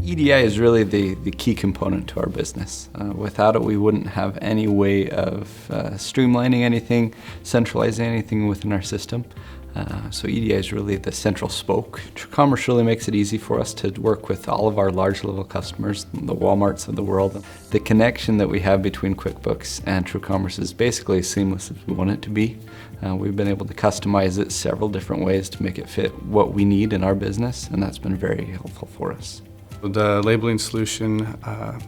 EDI is really the key component to our business. Without it, we wouldn't have any way of streamlining anything, centralizing anything within our system. So EDI is really the central spoke. TrueCommerce really makes it easy for us to work with all of our large level customers, the Walmarts of the world. The connection that we have between QuickBooks and TrueCommerce is basically as seamless as we want it to be. We've been able to customize it several different ways to make it fit what we need in our business, and that's been very helpful for us. The labeling solution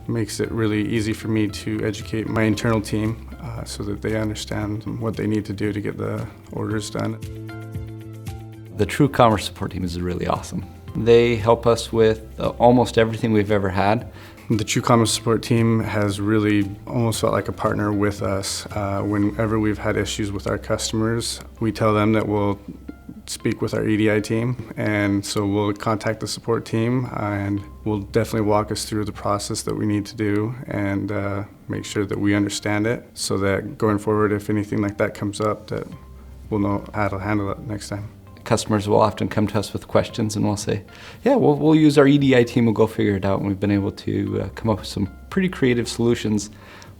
makes it really easy for me to educate my internal team so that they understand what they need to do to get the orders done. The TrueCommerce support team is really awesome. They help us with almost everything we've ever had. The TrueCommerce support team has really almost felt like a partner with us. Whenever we've had issues with our customers, we tell them that we'll speak with our EDI team, and so we'll contact the support team and we'll definitely walk us through the process that we need to do and make sure that we understand it so that going forward, if anything like that comes up, that we'll know how to handle it next time. Customers will often come to us with questions and we'll say, yeah, we'll use our EDI team, we'll go figure it out. And we've been able to come up with some pretty creative solutions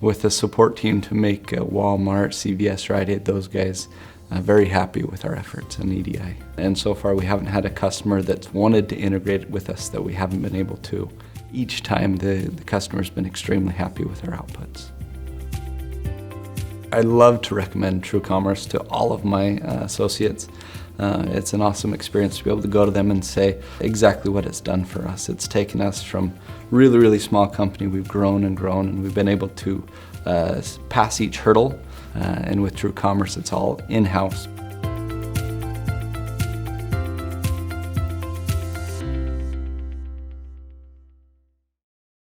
with the support team to make Walmart, CVS, Rite Aid, those guys very happy with our efforts in EDI. And so far we haven't had a customer that's wanted to integrate it with us that we haven't been able to. Each time the customer's been extremely happy with our outputs. I love to recommend TrueCommerce to all of my associates. It's an awesome experience to be able to go to them and say exactly what it's done for us. It's taken us from really, really small company. We've grown and grown, and we've been able to pass each hurdle. And with TrueCommerce, it's all in-house.